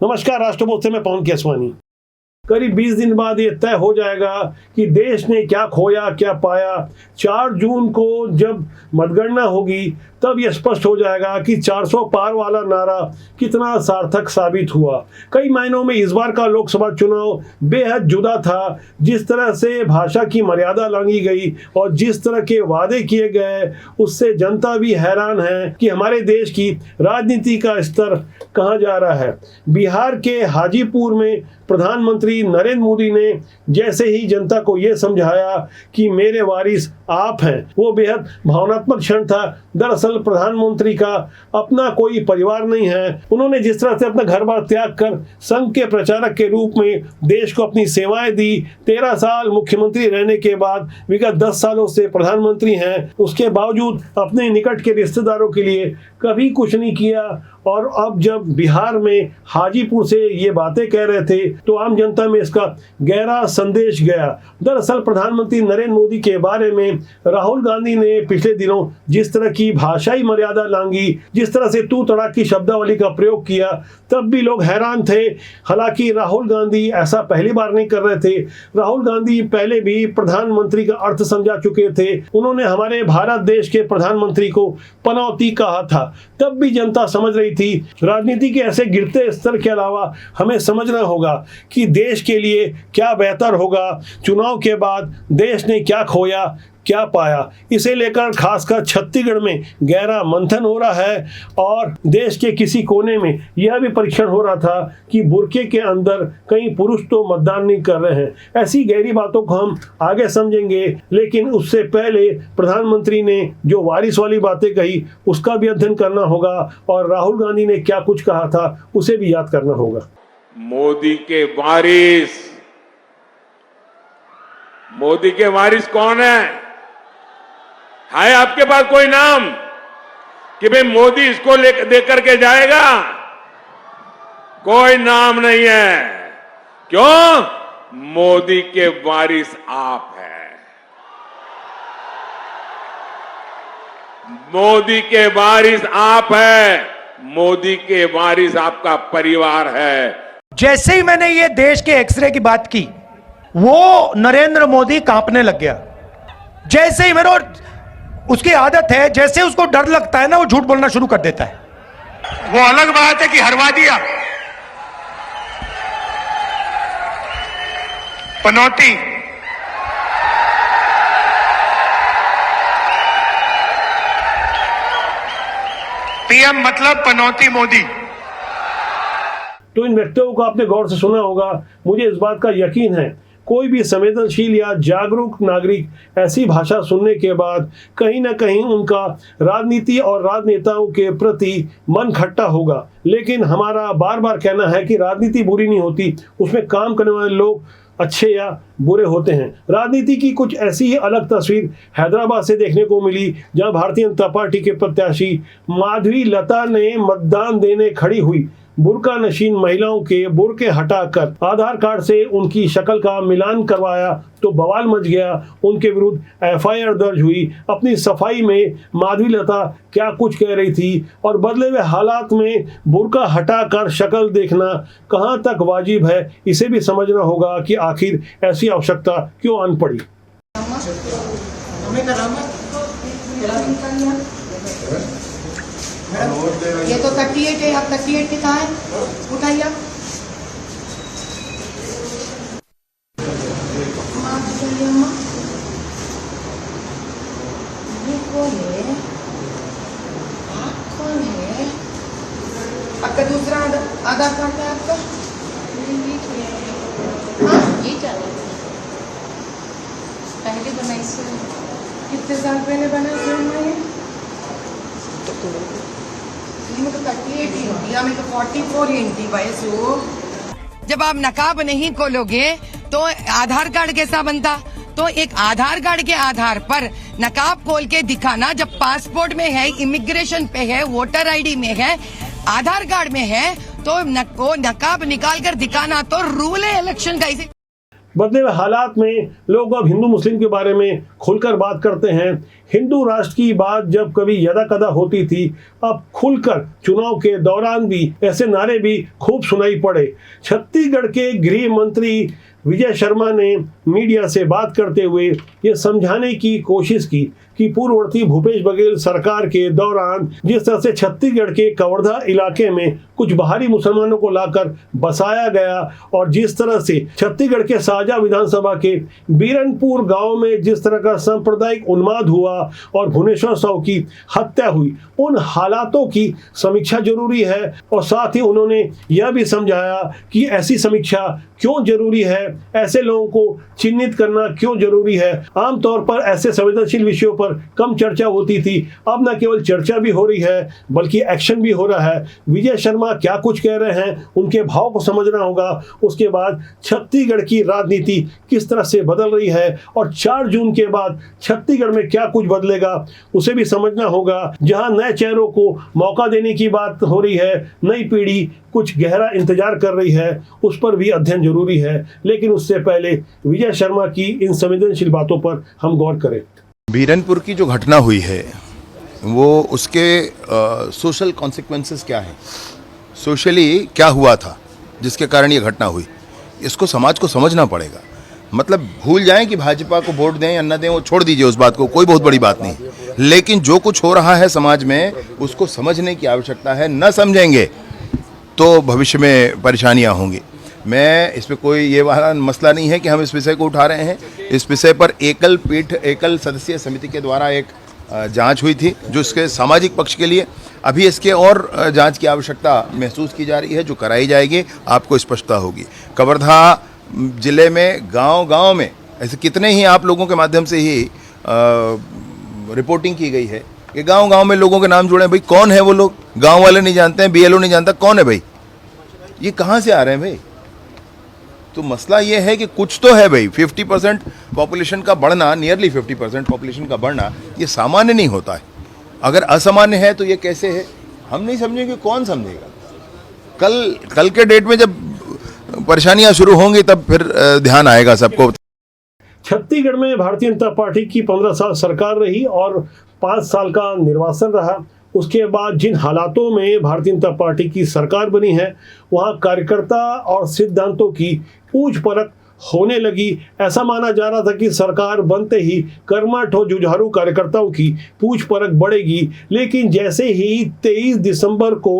नमस्कार, राष्ट्रबोध से मैं पवन केसवानी। करीब 20 दिन बाद ये तय हो जाएगा कि देश ने क्या खोया क्या पाया। 4 जून को जब मतगणना होगी तब यह स्पष्ट हो जाएगा कि 400 पार वाला नारा कितना सार्थक साबित हुआ। कई मायनों में इस बार का लोकसभा चुनाव बेहद जुदा था। जिस तरह से भाषा की मर्यादा लांघी गई और जिस तरह के वादे किए गए, उससे जनता भी हैरान है कि हमारे देश की राजनीति का स्तर कहाँ जा रहा है। बिहार के हाजीपुर में प्रधानमंत्री नरेंद्र मोदी ने जैसे ही जनता को यह समझाया कि मेरे वारिस आप हैं, वो बेहद भावनात्मक क्षण था। दरअसल प्रधानमंत्री का अपना कोई परिवार नहीं है। उन्होंने जिस तरह से अपना घर बार त्याग कर संघ के प्रचारक के रूप में देश को अपनी सेवाएं दी, 13 साल मुख्यमंत्री रहने के बाद विगत 10 सालों से प्रधानमंत्री हैं, उसके बावजूद अपने निकट के रिश्तेदारों के लिए कभी कुछ नहीं किया। और अब जब बिहार में हाजीपुर से ये बातें कह रहे थे तो आम जनता में इसका गहरा संदेश गया। दरअसल प्रधानमंत्री नरेंद्र मोदी के बारे में राहुल गांधी ने पिछले दिनों जिस तरह की भाषाई मर्यादा लांघी, जिस तरह से तू तड़ाक की शब्दावली का प्रयोग किया, तब भी लोग हैरान थे। हालांकि राहुल गांधी ऐसा पहली बार नहीं कर रहे थे। राहुल गांधी पहले भी प्रधानमंत्री का अर्थ समझा चुके थे। उन्होंने हमारे भारत देश के प्रधानमंत्री को पनौती कहा था, तब भी जनता समझ रही थी। राजनीति के ऐसे गिरते स्तर के अलावा हमें समझना होगा कि देश के लिए क्या बेहतर होगा। चुनाव के बाद देश ने क्या खोया क्या पाया, इसे लेकर खासकर छत्तीसगढ़ में गहरा मंथन हो रहा है। और देश के किसी कोने में यह भी परीक्षण हो रहा था कि बुर्के के अंदर कई पुरुष तो मतदान नहीं कर रहे हैं। ऐसी गहरी बातों को हम आगे समझेंगे, लेकिन उससे पहले प्रधानमंत्री ने जो वारिस वाली बातें कही उसका भी अध्ययन करना होगा और राहुल गांधी ने क्या कुछ कहा था उसे भी याद करना होगा। मोदी के वारिस कौन है आपके पास कोई नाम कि भाई मोदी इसको लेकर के जाएगा? कोई नाम नहीं है। क्यों? मोदी के वारिस आप हैं। मोदी के वारिस आप हैं। मोदी के वारिस आपका परिवार है। जैसे ही मैंने ये देश के एक्सरे की बात की, वो नरेंद्र मोदी कांपने लग गया। जैसे ही मेरे, उसकी आदत है, जैसे उसको डर लगता है ना, वो झूठ बोलना शुरू कर देता है। वो अलग बात है कि हरवा दिया। पनौती, पीएम मतलब पनौती मोदी। तो इन व्यक्तियों को आपने गौर से सुना होगा। मुझे इस बात का यकीन है कोई भी संवेदनशील या जागरूक नागरिक ऐसी भाषा सुनने के बाद कहीं ना कहीं उनका राजनीति और राजनेताओं के प्रति मन खट्टा होगा। लेकिन हमारा बार बार कहना है कि राजनीति बुरी नहीं होती, उसमें काम करने वाले लोग अच्छे या बुरे होते हैं। राजनीति की कुछ ऐसी ही अलग तस्वीर हैदराबाद से देखने को मिली, जहां भारतीय जनता पार्टी के प्रत्याशी माधवी लता ने मतदान देने खड़ी हुई बुर्का नशीन महिलाओं के बुर्के हटाकर आधार कार्ड से उनकी शक्ल का मिलान करवाया तो बवाल मच गया। उनके विरुद्ध एफआईआर दर्ज हुई। अपनी सफाई में माधवी लता क्या कुछ कह रही थी और बदले हुए हालात में बुर्का हटाकर शक्ल देखना कहां तक वाजिब है, इसे भी समझना होगा कि आखिर ऐसी आवश्यकता क्यों आन पड़ी। ये तो 38 है, आप 38 कहाँ है? उठाइए आप। ये कौन है? आप कौन है? आपका दूसरा आधार कार्ड है आपका? हाँ, ये चला पहले बनाई से कितने साल पहले बना फिर जब आप नकाब नहीं खोलोगे तो आधार कार्ड कैसा बनता? तो एक आधार कार्ड के आधार पर नकाब खोल के दिखाना, जब पासपोर्ट में है, इमिग्रेशन पे है, वोटर आईडी में है, आधार कार्ड में है, तो नकाब निकाल कर दिखाना तो रूल है इलेक्शन का। बदले हुए हालात में लोग अब हिंदू मुस्लिम के बारे में खुलकर बात करते हैं। हिंदू राष्ट्र की बात जब कभी यदा कदा होती थी, अब खुलकर चुनाव के दौरान भी ऐसे नारे भी खूब सुनाई पड़े। छत्तीसगढ़ के गृह मंत्री विजय शर्मा ने मीडिया से बात करते हुए ये समझाने की कोशिश की कि पूर्ववर्ती भूपेश बघेल सरकार के दौरान जिस तरह से छत्तीसगढ़ के कवर्धा इलाके में कुछ बाहरी मुसलमानों को लाकर बसाया गया और जिस तरह से छत्तीसगढ़ के साजा विधानसभा के बीरनपुर गांव में जिस तरह का सांप्रदायिक उन्माद हुआ और भुवनेश्वर साहू की हत्या हुई, उन हालातों की समीक्षा जरूरी है। और साथ ही उन्होंने यह भी समझाया कि ऐसी समीक्षा क्यों जरूरी है, ऐसे लोगों को चिन्हित करना क्यों जरूरी है। आमतौर पर ऐसे संवेदनशील विषयों पर कम चर्चा होती थी, अब न केवल चर्चा भी हो रही है बल्कि एक्शन भी हो रहा है। विजय शर्मा क्या कुछ कह रहे हैं, उनके भाव को समझना होगा। उसके बाद छत्तीसगढ़ की राजनीति किस तरह से बदल रही है और 4 जून के बाद छत्तीसगढ़ में क्या कुछ बदलेगा उसे भी समझना होगा। जहां नए चेहरों को मौका देने की बात हो रही है, नई पीढ़ी कुछ गहरा इंतजार कर रही है, उस पर भी अध्ययन जरूरी है। लेकिन उससे पहले विजय शर्मा की इन संवेदनशील बातों पर हम गौर करें। बीरनपुर की जो घटना हुई है वो उसके सोशल कॉन्सिक्वेंसेस क्या हैं, सोशली क्या हुआ था जिसके कारण ये घटना हुई, इसको समाज को समझना पड़ेगा। मतलब भूल जाएं कि भाजपा को वोट दें या न दें, वो छोड़ दीजिए उस बात को, कोई बहुत बड़ी बात नहीं। लेकिन जो कुछ हो रहा है समाज में उसको समझने की आवश्यकता है। न समझेंगे तो भविष्य में परेशानियां होंगी। मैं इस पर कोई ये वाला मसला नहीं है कि हम इस विषय को उठा रहे हैं। इस विषय पर एकल सदस्यीय समिति के द्वारा एक जांच हुई थी जो इसके सामाजिक पक्ष के लिए। अभी इसके और जांच की आवश्यकता महसूस की जा रही है, जो कराई जाएगी आपको स्पष्टता होगी। कवर्धा जिले में गांव में ऐसे कितने ही आप लोगों के माध्यम से ही रिपोर्टिंग की गई है कि गांव में लोगों के नाम जुड़े हैं। भाई कौन है वो लोग? गांव वाले नहीं जानते हैं, बीएलओ नहीं जानता, कौन है भाई? ये कहाँ से आ रहे हैं भाई? तो मसला ये है कि कुछ तो है भाई। 50% पॉपुलेशन का बढ़ना, नियरली 50% पॉपुलेशन का बढ़ना ये सामान्य नहीं होता है। अगर असामान्य है तो ये कैसे है? हम नहीं समझेंगे, कौन समझेगा? कल के डेट में जब परेशानियां शुरू होंगी तब फिर ध्यान आएगा सबको। छत्तीसगढ़ में भारतीय जनता पार्टी की 15 साल सरकार रही और 5 साल का निर्वासन रहा। उसके बाद जिन हालातों में भारतीय जनता पार्टी की सरकार बनी है, वहाँ कार्यकर्ता और सिद्धांतों की पूछ परख होने लगी। ऐसा माना जा रहा था कि सरकार बनते ही कर्मठ और जुझारू कार्यकर्ताओं की पूछ परख बढ़ेगी। लेकिन जैसे ही 23 दिसंबर को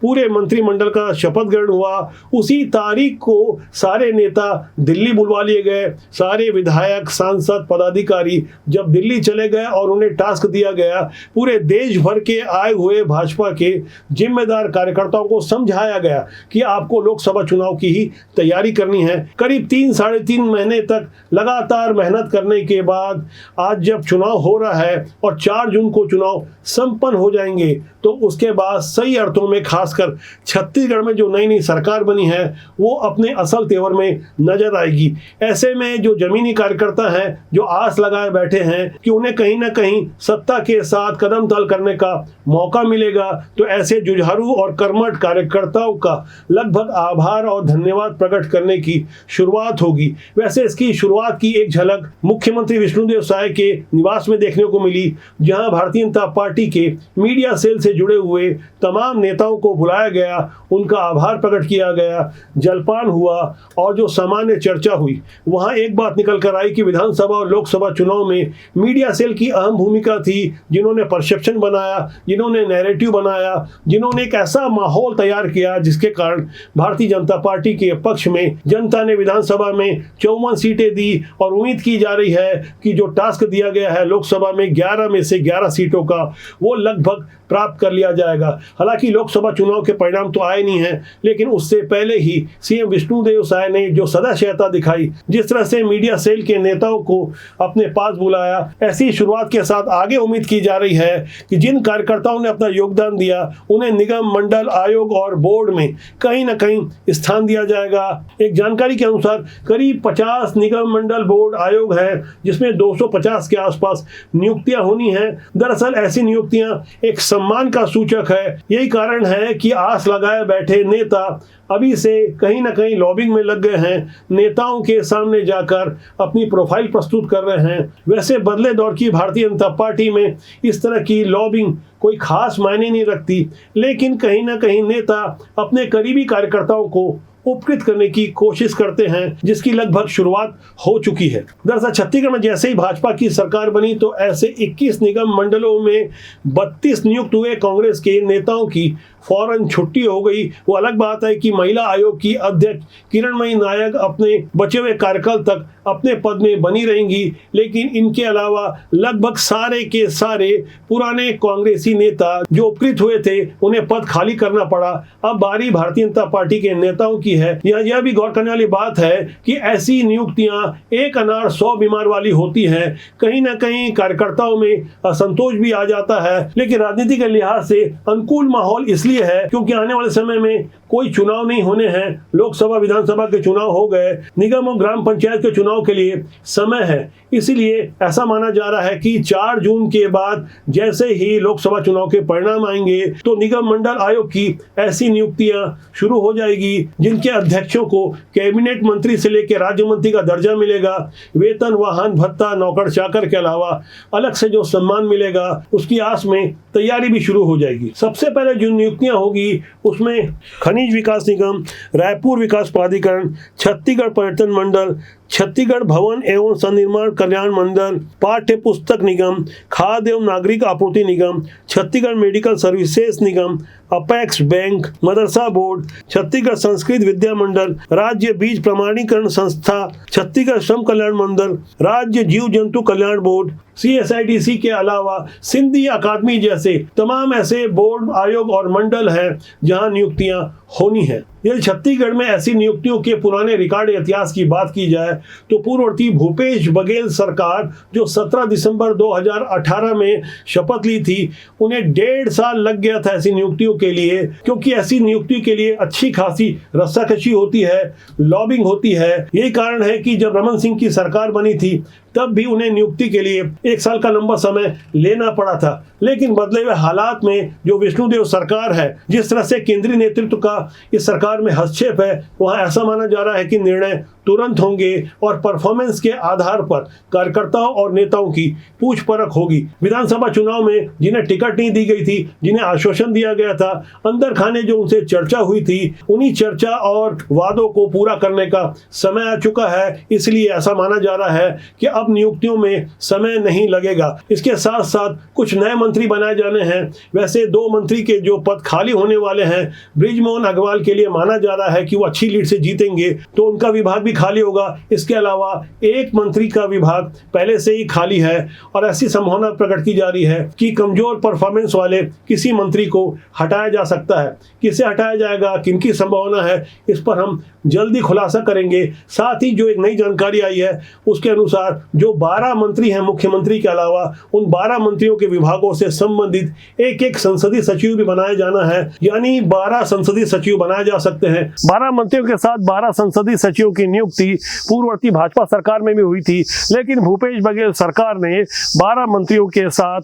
पूरे मंत्रिमंडल का शपथ ग्रहण हुआ, उसी तारीख को सारे नेता दिल्ली बुलवा लिए गए। सारे विधायक, सांसद, पदाधिकारी जब दिल्ली चले गए और उन्हें टास्क दिया गया, पूरे देश भर के आए हुए भाजपा के जिम्मेदार कार्यकर्ताओं को समझाया गया कि आपको लोकसभा चुनाव की ही तैयारी करनी है। करीब 3-3.5 महीने तक लगातार मेहनत करने के बाद आज जब चुनाव हो रहा है और 4 जून को चुनाव संपन्न हो जाएंगे, तो उसके बाद सही अर्थों में खासकर छत्तीसगढ़ में जो नई सरकार बनी है वो अपने असल तेवर में नजर आएगी। ऐसे में जो जमीनी कार्यकर्ता हैं, जो आस लगाए बैठे हैं कि उन्हें कहीं ना कहीं सत्ता के साथ कदम ताल करने का मौका मिलेगा, तो ऐसे जुझारू और कर्मठ कार्यकर्ताओं का लगभग आभार और धन्यवाद प्रकट करने की शुरुआत होगी। वैसे इसकी शुरुआत की एक झलक मुख्यमंत्री विष्णुदेव साय के निवास में देखने को मिली, जहां भारतीय जनता पार्टी के मीडिया सेल से जुड़े हुए तमाम नेताओं को बुलाया गया, उनका आभार प्रकट किया गया, जलपान हुआ और जो सामान्य चर्चा हुई, वहां एक बात निकल कर आई कि विधानसभा और लोकसभा चुनाव में मीडिया सेल की अहम भूमिका थी। जिन्होंने परसेप्शन बनाया, जिन्होंने नैरेटिव बनाया, जिन्होंने एक ऐसा माहौल तैयार किया जिसके कारण भारतीय जनता पार्टी के पक्ष में जनता ने विधानसभा में 54 सीटें दी और उम्मीद की जा रही है कि जो टास्क दिया गया है लोकसभा में 11 में से 11 सीटों का, वो लगभग प्राप्त कर लिया जाएगा। हालांकि लोकसभा चुनाव के परिणाम तो आए नहीं हैं, लेकिन उससे पहले ही सीएम विष्णुदेव साय ने जो सदाशयता दिखाई, जिस तरह से मीडिया सेल के नेताओं को अपने पास बुलाया, ऐसी शुरुआत के साथ आगे उम्मीद की जा रही है कि जिन कार्यकर्ताओं ने अपना योगदान दिया उन्हें निगम, मंडल, आयोग और बोर्ड में कहीं ना कहीं स्थान दिया जाएगा। एक जानकारी के अनुसार करीब 50 निगम, मंडल, बोर्ड, आयोग है, जिसमें 250 के आसपास नियुक्तियां होनी हैं। दरअसल ऐसी नियुक्तियां एक सम्मान अभिमान का सूचक है। यही कारण है कि आस लगाए बैठे नेता अभी से कहीं ना कहीं लॉबिंग में लग गए हैं, नेताओं के सामने जाकर अपनी प्रोफाइल प्रस्तुत कर रहे हैं। वैसे बदले दौर की भारतीय जनता पार्टी में इस तरह की लॉबिंग कोई खास मायने नहीं रखती, लेकिन कहीं ना कहीं नेता अपने करीबी कार्यकर्ताओं को उपकृत करने की कोशिश करते हैं, जिसकी लगभग शुरुआत हो चुकी है। दरअसल छत्तीसगढ़ में जैसे ही भाजपा की सरकार बनी तो ऐसे 21 निगम मंडलों में 32 नियुक्त हुए कांग्रेस के नेताओं की फौरन छुट्टी हो गई। वो अलग बात है कि महिला आयोग की अध्यक्ष किरणमयी नायक अपने बचे हुए कार्यकाल तक अपने पद में बनी रहेंगी, लेकिन इनके अलावा लगभग सारे के सारे पुराने कांग्रेसी नेता जो उपकृत हुए थे उन्हें पद खाली करना पड़ा। अब बारी भारतीय जनता पार्टी के नेताओं की है। यह भी गौर करने वाली बात है कि ऐसी नियुक्तियां एक अनार 100 बीमार वाली होती हैं। कहीं ना कहीं कार्यकर्ताओं में असंतोष भी आ जाता है, लेकिन राजनीति के लिहाज से अनुकूल माहौल इसलिए है क्योंकि आने वाले समय में कोई चुनाव नहीं होने हैं। लोकसभा विधानसभा के चुनाव हो गए, निगम और ग्राम पंचायत के चुनाव के लिए समय है। इसीलिए ऐसा माना जा रहा है कि 4 जून के बाद जैसे ही लोकसभा चुनाव के परिणाम आएंगे तो निगम मंडल आयोग की ऐसी नियुक्तियां शुरू हो जाएगी जिनके अध्यक्षों को कैबिनेट मंत्री से लेकर राज्य मंत्री का दर्जा मिलेगा। वेतन, वाहन भत्ता, नौकर चाकर के अलावा अलग से जो सम्मान मिलेगा उसकी आस में तैयारी भी शुरू हो जाएगी। सबसे पहले जो नियुक्तियां होगी उसमें खनिज विकास निगम, रायपुर विकास प्राधिकरण, छत्तीसगढ़ पर्यटन मंडल, छत्तीसगढ़ भवन एवं सन्निर्माण कल्याण मंडल, पाठ्य पुस्तक निगम, खाद्य एवं नागरिक आपूर्ति निगम, छत्तीसगढ़ मेडिकल सर्विसेज निगम, अपेक्स बैंक, मदरसा बोर्ड, छत्तीसगढ़ संस्कृत विद्या मंडल, राज्य बीज प्रमाणीकरण संस्था, छत्तीसगढ़ श्रम कल्याण मंडल, राज्य जीव जंतु कल्याण बोर्ड, CSIDC के अलावा सिंधी अकादमी जैसे तमाम ऐसे बोर्ड, आयोग और मंडल हैं जहां नियुक्तियां होनी है। यदि छत्तीसगढ़ में ऐसी नियुक्तियों के पुराने रिकॉर्ड इतिहास की बात की जाए तो पूर्ववर्ती भूपेश बघेल सरकार जो 17 दिसंबर 2018 में शपथ ली थी, उन्हें 1.5 साल लग गया था ऐसी नियुक्तियों के लिए, क्योंकि ऐसी नियुक्ति के लिए अच्छी खासी रस्साकशी होती है, लॉबिंग होती है। यही कारण है कि जब रमन सिंह की सरकार बनी थी तब भी उन्हें नियुक्ति के लिए 1 साल का लंबा समय लेना पड़ा था। लेकिन बदले हुए हालात में जो विष्णुदेव सरकार है, जिस तरह से केंद्रीय नेतृत्व का इस सरकार में हस्तक्षेप है, वहां ऐसा माना जा रहा है कि निर्णय तुरंत होंगे और परफॉर्मेंस के आधार पर कार्यकर्ताओं और नेताओं की पूछ परख होगी। विधानसभा चुनाव में जिन्हें टिकट नहीं दी गई थी, जिन्हें आश्वासन दिया गया था, अंदर खाने जो उनसे चर्चा हुई थी, उन्हीं चर्चा और वादों को पूरा करने का समय आ चुका है। इसलिए ऐसा माना जा रहा है कि अब नियुक्तियों में समय नहीं लगेगा। इसके साथ साथ कुछ नए मंत्री बनाए जाने हैं। वैसे 2 मंत्री के जो पद खाली होने वाले हैं, बृजमोहन अग्रवाल के लिए माना जा रहा है कि वो अच्छी लीड से जीतेंगे तो उनका विभाग भी खाली होगा। इसके अलावा 1 मंत्री का विभाग पहले से ही खाली है और ऐसी संभावना प्रकट की जा रही है कि कमजोर परफॉर्मेंस वाले किसी मंत्री को हटाया जा सकता है। किसे हटाया जाएगा, किनकी संभावना है, इस पर हम जल्दी खुलासा करेंगे। साथ ही जो एक नई जानकारी आई है उसके अनुसार जो 12 मंत्री हैं मुख्यमंत्री के अलावा, उन 12 मंत्रियों के विभागों से संबंधित एक संसदीय सचिव भी बनाया जाना है, यानी 12 संसदीय सचिव बनाए जा सकते हैं। 12 मंत्रियों के साथ 12 संसदीय सचिवों की नियुक्ति पूर्ववर्ती भाजपा सरकार में भी हुई थी, लेकिन भूपेश बघेल सरकार ने 12 मंत्रियों के साथ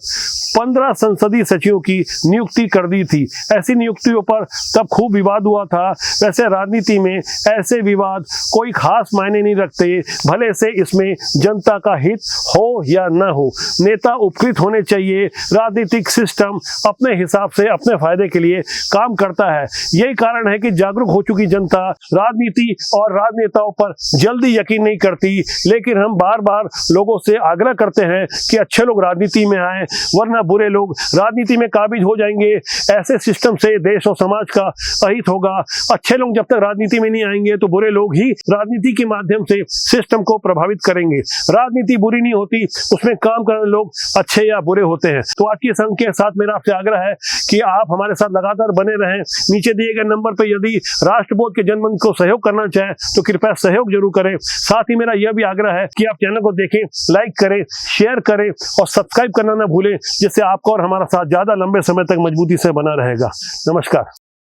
15 संसदीय सचिवों की नियुक्ति कर दी थी। ऐसी नियुक्तियों पर तब खूब विवाद हुआ था। वैसे राजनीति में ऐसे विवाद कोई खास मायने नहीं रखते, भले से इसमें जनता का हित हो या न हो, नेता उपकृत होने चाहिए। राजनीतिक सिस्टम अपने हिसाब से अपने फायदे के लिए काम करता है। यही कारण है कि जागरूक हो चुकी जनता राजनीति और राजनेताओं पर जल्दी यकीन नहीं करती, लेकिन हम बार बार लोगों से आग्रह करते हैं कि अच्छे लोग राजनीति में आए, वरना बुरे लोग राजनीति में काबिज हो जाएंगे। ऐसे सिस्टम से देश और समाज का अहित होगा। अच्छे लोग जब तक राजनीति में नहीं आएंगे तो बुरे लोग ही राजनीति के माध्यम से सिस्टम को प्रभावित करेंगे। राजनीति बुरी नहीं होती, उसमें काम करने लोग अच्छे या बुरे होते हैं। तो आज की संघ के साथ मेरा आपसे आग्रह है कि आप हमारे साथ लगातार बने रहें। नीचे दिए गए नंबर पर यदि राष्ट्रबोध के जनमंच को सहयोग करना चाहें तो कृपया सहयोग जरूर करें। साथ ही मेरा यह भी आग्रह है कि आप चैनल को देखें, लाइक करें, शेयर करें और सब्सक्राइब करना न भूलें, जिससे आपका और हमारा साथ ज्यादा लंबे समय तक मजबूती से बना रहेगा। नमस्कार।